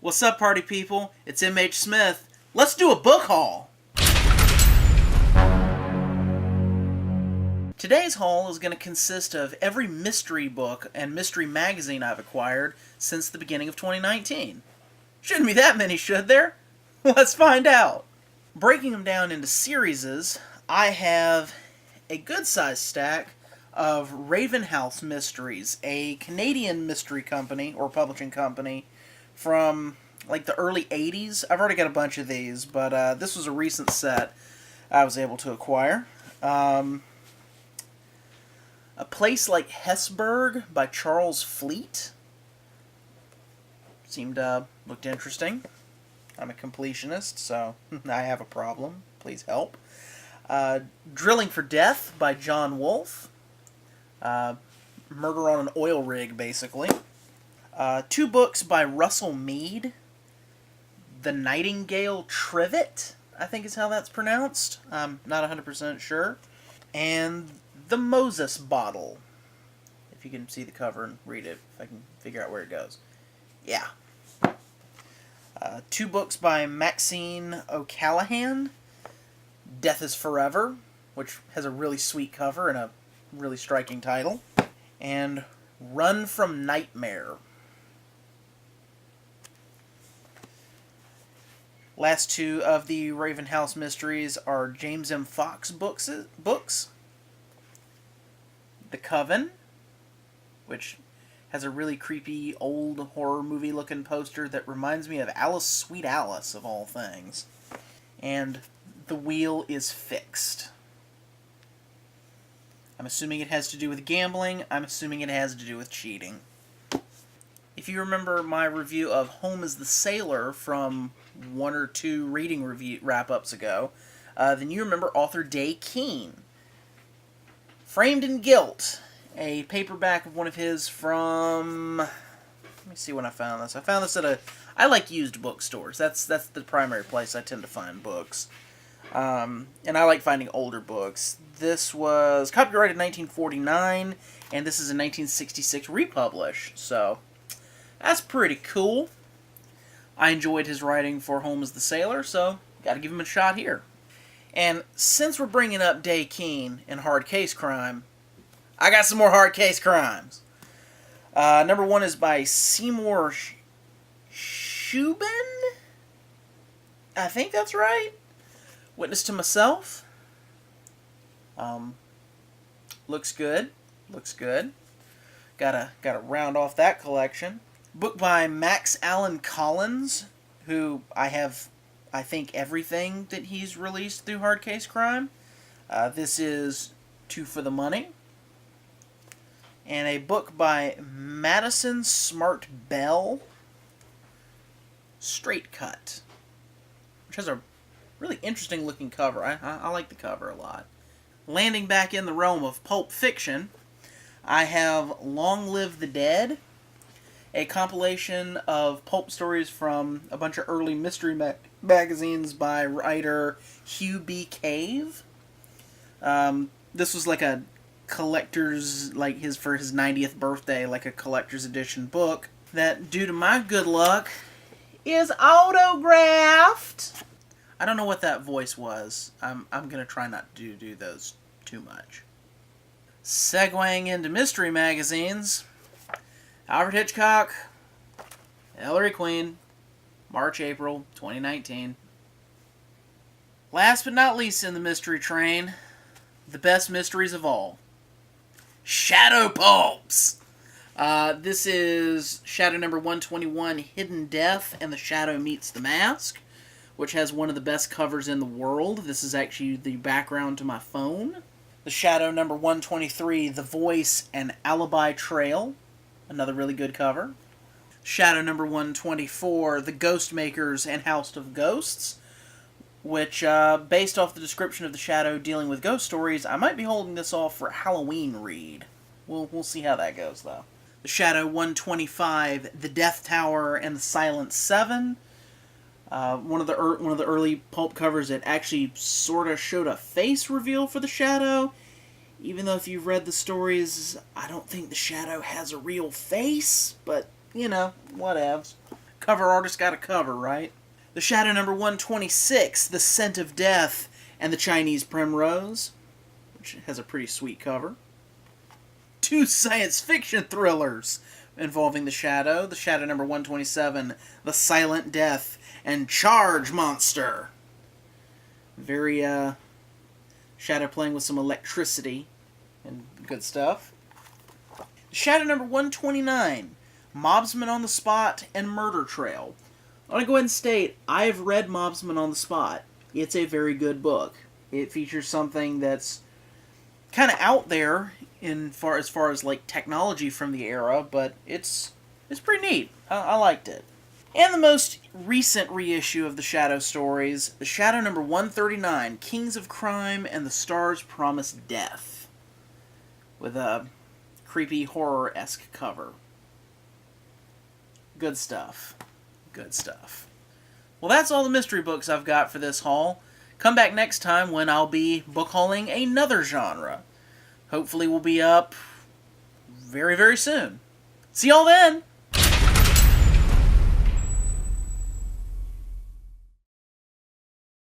What's up, party people? It's MH Smith. Let's do a book haul! Today's haul is going to consist of every mystery book and mystery magazine I've acquired since the beginning of 2019. Shouldn't be that many, should there? Let's find out! Breaking them down into series, I have a good-sized stack of Raven House Mysteries, a Canadian mystery company, or publishing company, from like the early 80s. I've already got a bunch of these, but this was a recent set I was able to acquire. A Place Like Hesburgh by Charles Fleet. Looked interesting. I'm a completionist, so I have a problem. Please help. Drilling for Death by John Wolfe. Murder on an Oil Rig, basically. 2 books by Russell Mead. The Nightingale Trivet, I think is how that's pronounced. I'm not 100% sure. And The Moses Bottle. If you can see the cover and read it, if I can figure out where it goes. Yeah. 2 books by Maxine O'Callaghan. Death is Forever, which has a really sweet cover and a really striking title. And Run from Nightmare. Last 2 of the Raven House Mysteries are James M. Fox books. The Coven, which has a really creepy old horror movie looking poster that reminds me of Alice, Sweet Alice, of all things. And The Wheel is Fixed. I'm assuming it has to do with gambling. I'm assuming it has to do with cheating. If you remember my review of Home is the Sailor from 1 or 2 reading review wrap-ups ago, then you remember author Day Keene. Framed in Guilt, a paperback of one of his from... Let me see when I found this. I found this at I like used bookstores. That's the primary place I tend to find books. And I like finding older books. This was copyrighted in 1949, and this is a 1966 republish, so that's pretty cool. I enjoyed his writing for Home is the Sailor, so gotta give him a shot here. And since we're bringing up Day Keene and hard case crime, I got some more hard case crimes. Number 1 is by Seymour Shubin? I think that's right. Witness to Myself. Looks good. Looks good. Gotta round off that collection. Book by Max Allan Collins, who I think everything that he's released through Hard Case Crime. This is Two for the Money. And a book by Madison Smart Bell, Straight Cut, which has a really interesting looking cover. I like the cover a lot. Landing back in the realm of pulp fiction, I have Long Live the Dead, a compilation of pulp stories from a bunch of early mystery magazines by writer Hugh B. Cave. This was like a collector's, for his 90th birthday, like a collector's edition book that, due to my good luck, is autographed. I don't know what that voice was. I'm gonna try not to do those too much. Segueing into mystery magazines, Alfred Hitchcock, Ellery Queen, March, April 2019. Last but not least in the mystery train, the best mysteries of all, Shadow Pulps. This is Shadow number 121, Hidden Death and the Shadow Meets the Mask, which has one of the best covers in the world. This is actually the background to my phone. The Shadow number 123, The Voice and Alibi Trail, another really good cover. Shadow number 124, The Ghostmakers and House of Ghosts, which, based off the description of the Shadow dealing with ghost stories, I might be holding this off for a Halloween read. We'll see how that goes, though. The Shadow 125, The Death Tower and the Silent Seven, one of the early pulp covers that actually sort of showed a face reveal for the Shadow. Even though if you've read the stories, I don't think the Shadow has a real face, but, you know, whatevs. Cover artist got a cover, right? The Shadow number 126, The Scent of Death and the Chinese Primrose, which has a pretty sweet cover. 2 science fiction thrillers involving the Shadow. The Shadow number 127, The Silent Death and Charge Monster. Very, Shadow playing with some electricity and good stuff. Shadow number 129, Mobsman on the Spot and Murder Trail. I want to go ahead and state, I have read Mobsman on the Spot. It's a very good book. It features something that's kind of out there as far as like technology from the era, but it's pretty neat. I liked it. And the most recent reissue of the Shadow stories, the Shadow number 139, Kings of Crime and the Stars Promise Death, with a creepy horror-esque cover. Good stuff. Good stuff. Well, that's all the mystery books I've got for this haul. Come back next time when I'll be book hauling another genre. Hopefully we'll be up very, very soon. See y'all then!